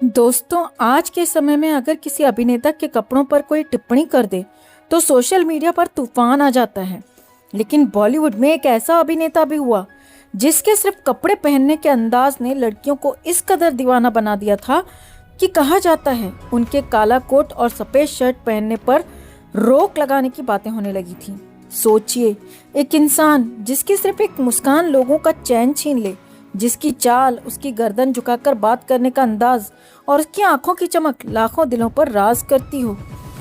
दोस्तों, आज के समय में अगर किसी अभिनेता के कपड़ों पर कोई टिप्पणी कर दे तो सोशल मीडिया पर तूफान आ जाता है। लेकिन बॉलीवुड में एक ऐसा अभिनेता भी हुआ जिसके सिर्फ कपड़े पहनने के अंदाज ने लड़कियों को इस कदर दीवाना बना दिया था कि कहा जाता है उनके काला कोट और सफेद शर्ट पहनने पर रोक लगाने की बातें होने लगी थी। सोचिए, एक इंसान जिसकी सिर्फ एक मुस्कान लोगों का चैन छीन ले, जिसकी चाल, उसकी गर्दन झुकाकर बात करने का अंदाज और उसकी आंखों की चमक लाखों दिलों पर राज करती हो।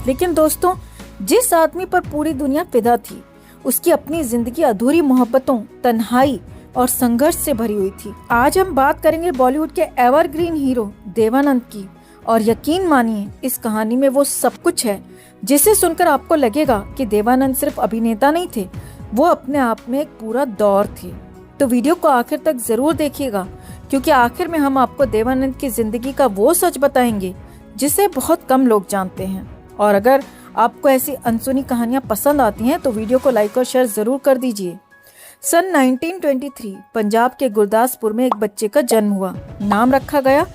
लेकिन दोस्तों, जिस आदमी पर पूरी दुनिया फिदा थी, उसकी अपनी जिंदगी अधूरी मोहब्बतों, तन्हाई और संघर्ष से भरी हुई थी। आज हम बात करेंगे बॉलीवुड के एवरग्रीन हीरो देवानंद की, और यकीन मानिए इस कहानी में वो सब कुछ है जिसे सुनकर आपको लगेगा कि देवानंद सिर्फ अभिनेता नहीं थे, वो अपने आप में एक पूरा दौर थे। तो वीडियो को आखिर तक जरूर देखिएगा, क्योंकि आखिर में हम आपको देवानंद की जिंदगी का वो सच बताएंगे जिसे बहुत कम लोग जानते हैं। और अगर आपको ऐसी अनसुनी कहानियां पसंद आती हैं तो वीडियो को लाइक और शेयर जरूर कर दीजिए। सन 1923 पंजाब के गुरदासपुर में एक बच्चे का जन्म हुआ। नाम रखा गया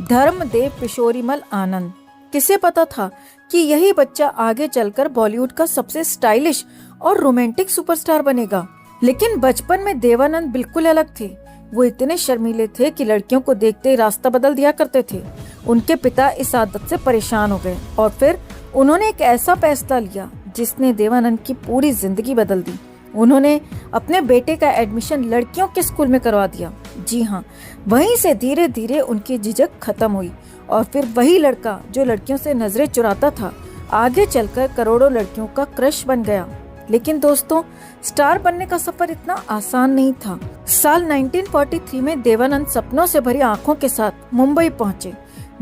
धर्मदेव किशोरीमल आनंद। किसे पता था कि यही बच्चा आगे चलकर बॉलीवुड का सबसे स्टाइलिश और रोमांटिक सुपरस्टार बनेगा। लेकिन बचपन में देवानंद बिल्कुल अलग थे। वो इतने शर्मीले थे कि लड़कियों को देखते ही रास्ता बदल दिया करते थे। उनके पिता इस आदत से परेशान हो गए और फिर उन्होंने एक ऐसा फैसला लिया जिसने देवानंद की पूरी जिंदगी बदल दी। उन्होंने अपने बेटे का एडमिशन लड़कियों के स्कूल में करवा दिया। जी हाँ, वहीं से धीरे धीरे उनकी झिझक खत्म हुई और फिर वही लड़का जो लड़कियों से नजरें चुराता था, आगे चलकर करोड़ों लड़कियों का क्रश बन गया। लेकिन दोस्तों, स्टार बनने का सफर इतना आसान नहीं था। साल 1943 में देवानंद सपनों से भरी आंखों के साथ मुंबई पहुंचे।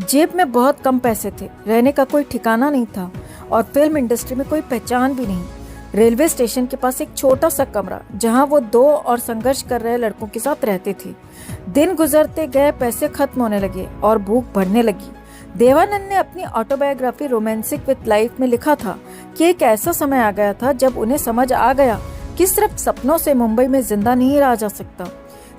जेब में बहुत कम पैसे थे, रहने का कोई ठिकाना नहीं था और फिल्म इंडस्ट्री में कोई पहचान भी नहीं। रेलवे स्टेशन के पास एक छोटा सा कमरा, जहां वो दो और संघर्ष कर रहे लड़कों के साथ रहते थे। दिन गुजरते गए, पैसे खत्म होने लगे और भूख बढ़ने लगी। देवानंद ने अपनी ऑटोबायोग्राफी रोमांसिक विद लाइफ में लिखा था कि एक ऐसा समय आ गया था जब उन्हें समझ आ गया कि सिर्फ सपनों से मुंबई में जिंदा नहीं रहा जा सकता।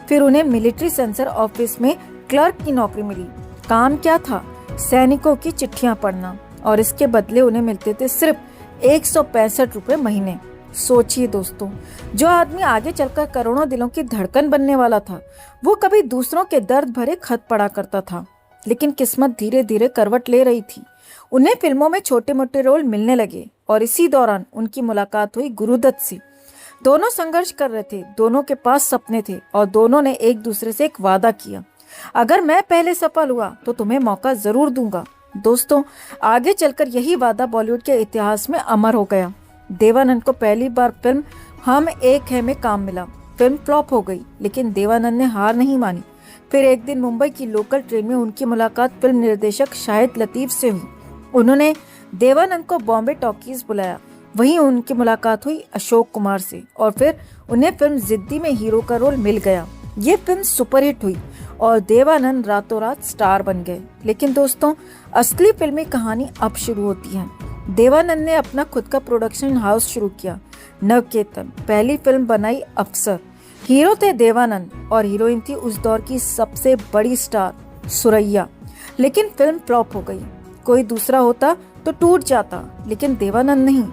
फिर उन्हें मिलिट्री सेंसर ऑफिस में क्लर्क की नौकरी मिली। काम क्या था? सैनिकों की चिट्ठियां पढ़ना, और इसके बदले उन्हें मिलते थे सिर्फ 165 रुपए महीने। सोचिए दोस्तों, जो आदमी आगे चलकर करोड़ों दिलों की धड़कन बनने वाला था, वो कभी दूसरों के दर्द भरे खत पढ़ा करता था। लेकिन किस्मत धीरे धीरे करवट ले रही थी। उन्हें फिल्मों में छोटे मोटे रोल मिलने लगे और इसी दौरान उनकी मुलाकात हुई गुरुदत्त से। दोनों संघर्ष कर रहे थे, दोनों के पास सपने थे और दोनों ने एक दूसरे से एक वादा किया, अगर मैं पहले सफल हुआ तो तुम्हें मौका जरूर दूंगा। दोस्तों, आगे चलकर यही वादा बॉलीवुड के इतिहास में अमर हो गया। देवानंद को पहली बार फिल्म हम एक है में काम मिला। फिल्म फ्लॉप हो गई, लेकिन देवानंद ने हार नहीं मानी। फिर एक दिन मुंबई की लोकल ट्रेन में उनकी मुलाकात फिल्म निर्देशक शाहिद लतीफ से हुई। उन्होंने देवानंद को बॉम्बे टॉकीज बुलाया। वहीं उनकी मुलाकात हुई अशोक कुमार से और फिर उन्हें फिल्म जिद्दी में हीरो का रोल मिल गया। ये फिल्म सुपरहिट हुई और देवानंद रातों रात स्टार बन गए। लेकिन दोस्तों, असली फिल्मी कहानी अब शुरू होती है। देवानंद ने अपना खुद का प्रोडक्शन हाउस शुरू किया, नवकेतन। पहली फिल्म बनाई अफसर। हीरो थे देवानंद और हीरोइन थी उस दौर की सबसे बड़ी स्टार सुरैया। लेकिन फिल्म फ्लॉप हो गई। कोई दूसरा होता तो टूट जाता, लेकिन देवानंद नहीं।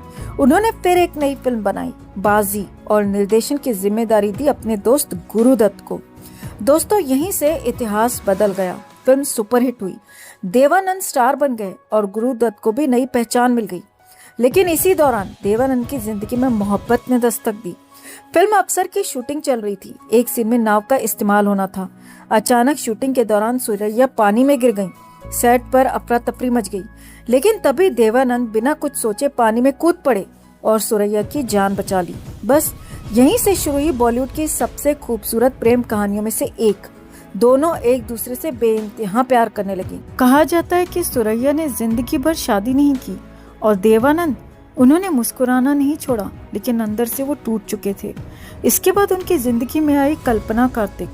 उन्होंने फिर एक नई फिल्म बनाई, बाजी, और निर्देशन की जिम्मेदारी दी अपने दोस्त गुरुदत्त को। दोस्तों, यहीं से इतिहास बदल गया। फिल्म सुपरहिट हुई, देवानंद स्टार बन गए और गुरुदत्त को भी नई पहचान मिल गई। लेकिन इसी दौरान देवानंद की जिंदगी में मोहब्बत ने दस्तक दी। फिल्म अफसर की शूटिंग चल रही थी। एक सीन में नाव का इस्तेमाल होना था। अचानक शूटिंग के दौरान सुरैया पानी में गिर गईं। सेट पर अफरा तफरी मच गई, लेकिन तभी देवानंद बिना कुछ सोचे पानी में कूद पड़े और सुरैया की जान बचा ली। बस यहीं से शुरू हुई बॉलीवुड की सबसे खूबसूरत प्रेम कहानियों में से एक। दोनों एक दूसरे से बेइंतहा प्यार करने लगे। कहा जाता है कि सुरैया ने जिंदगी भर शादी नहीं की और देवानंद, उन्होंने मुस्कुराना नहीं छोड़ा, लेकिन अंदर से वो टूट चुके थे। इसके बाद उनकी जिंदगी में आई कल्पना कार्तिक।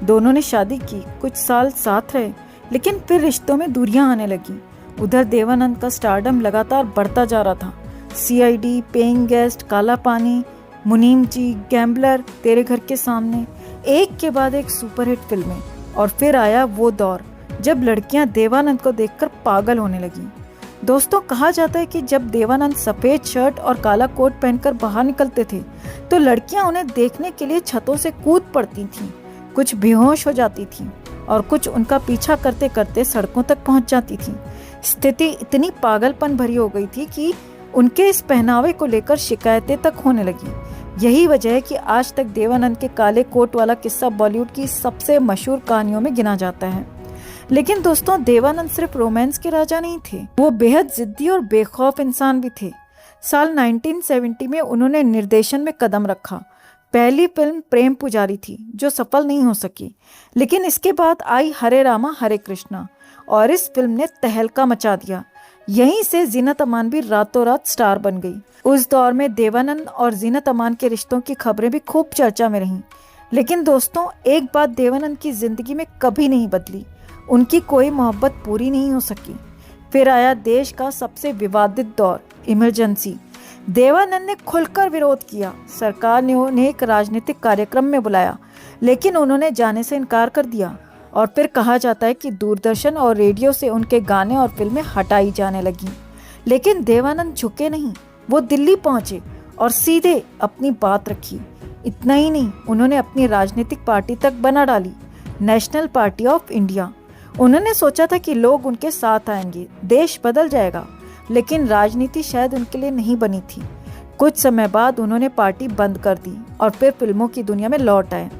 दोनों ने शादी की, कुछ साल साथ रहे, लेकिन फिर रिश्तों में दूरियां आने लगी। उधर देवानंद का स्टारडम लगातार बढ़ता जा रहा था। सीआईडी, पेइंग गेस्ट, काला पानी, मुनीम जी, गैम्बलर, तेरे घर के सामने, एक के बाद एक सुपरहिट फिल्में। और फिर आया वो दौर जब लड़कियां देवानंद को देखकर पागल होने लगीं। दोस्तों, कहा जाता है कि जब देवानंद सफेद शर्ट और काला कोट पहनकर बाहर निकलते थे तो लड़कियां उन्हें देखने के लिए छतों से कूद पड़ती थीं, कुछ बेहोश हो जाती थीं और कुछ उनका पीछा करते करते सड़कों तक पहुंच जाती थीं। स्थिति इतनी पागलपन भरी हो गई थी कि उनके इस पहनावे को लेकर शिकायतें तक होने लगी। यही वजह है कि आज तक देवानंद के काले कोट वाला किस्सा बॉलीवुड की सबसे मशहूर कहानियों में गिना जाता है। लेकिन दोस्तों, देवानंद सिर्फ रोमांस के राजा नहीं थे, वो बेहद जिद्दी और बेखौफ इंसान भी थे। साल 1970 में उन्होंने निर्देशन में कदम रखा। पहली फिल्म प्रेम पुजारी थी जो सफल नहीं हो सकी, लेकिन इसके बाद आई हरे रामा हरे कृष्णा और इस फिल्म ने तहलका मचा दिया। यहीं से जीनत अमान भी रातों रात स्टार बन गई। उस दौर में देवानंद और जीनत अमान के रिश्तों की खबरें भी खूब चर्चा में रहीं। लेकिन दोस्तों, एक बात देवानंद की जिंदगी में कभी नहीं बदली, उनकी कोई मोहब्बत पूरी नहीं हो सकी। फिर आया देश का सबसे विवादित दौर, इमरजेंसी। देवानंद ने खुलकर विरोध किया। सरकार ने उन्हें एक राजनीतिक कार्यक्रम में बुलाया, लेकिन उन्होंने जाने से इनकार कर दिया और फिर कहा जाता है कि दूरदर्शन और रेडियो से उनके गाने और फिल्में हटाई जाने लगी। लेकिन देवानंद झुके नहीं, वो दिल्ली पहुंचे और सीधे अपनी बात रखी। इतना ही नहीं, उन्होंने अपनी राजनीतिक पार्टी तक बना डाली, नेशनल पार्टी ऑफ इंडिया। उन्होंने सोचा था कि लोग उनके साथ आएंगे, देश बदल जाएगा, लेकिन राजनीति शायद उनके लिए नहीं बनी थी। कुछ समय बाद उन्होंने पार्टी बंद कर दी और फिर फिल्मों की दुनिया में लौट आए।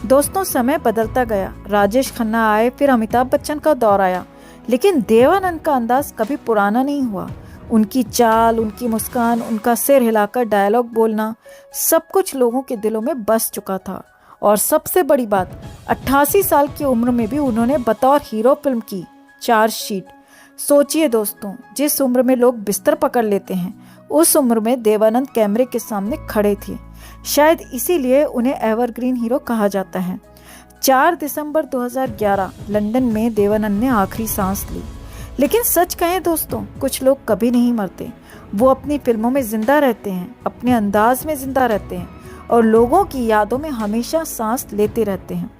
दोस्तों, समय बदलता गया, राजेश खन्ना आए, फिर अमिताभ बच्चन का दौर आया, लेकिन देवानंद का अंदाज कभी पुराना नहीं हुआ। उनकी चाल, उनकी मुस्कान, उनका सिर हिलाकर डायलॉग बोलना, सब कुछ लोगों के दिलों में बस चुका था। और सबसे बड़ी बात, 88 साल की उम्र में भी उन्होंने बतौर हीरो फिल्म की चार्जशीट। सोचिए दोस्तों, जिस उम्र में लोग बिस्तर पकड़ लेते हैं, उस उम्र में देवानंद कैमरे के सामने खड़े थे। शायद इसीलिए उन्हें एवरग्रीन हीरो कहा जाता है। 4 दिसंबर 2011 लंदन में देवानंद ने आखिरी सांस ली। लेकिन सच कहें दोस्तों, कुछ लोग कभी नहीं मरते, वो अपनी फिल्मों में जिंदा रहते हैं, अपने अंदाज में जिंदा रहते हैं और लोगों की यादों में हमेशा सांस लेते रहते हैं।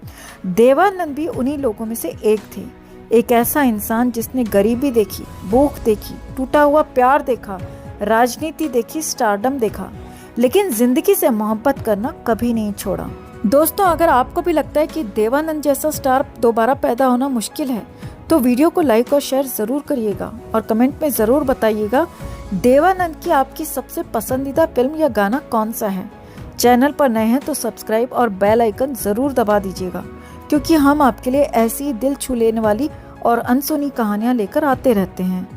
देवानंद भी उन्हीं लोगों में से एक थे, एक ऐसा इंसान जिसने गरीबी देखी, भूख देखी, टूटा हुआ प्यार देखा, राजनीति देखी, स्टारडम देखा, लेकिन जिंदगी से मोहब्बत करना कभी नहीं छोड़ा। दोस्तों, अगर आपको भी लगता है कि देवानंद जैसा स्टार दोबारा पैदा होना मुश्किल है, तो वीडियो को लाइक और शेयर जरूर करिएगा और कमेंट में जरूर बताइएगा देवानंद की आपकी सबसे पसंदीदा फिल्म या गाना कौन सा है। चैनल पर नए हैं तो सब्सक्राइब और बेल आइकन जरूर दबा दीजिएगा, क्योंकि हम आपके लिए ऐसी दिल छू लेने वाली और अनसुनी कहानियां लेकर आते रहते हैं।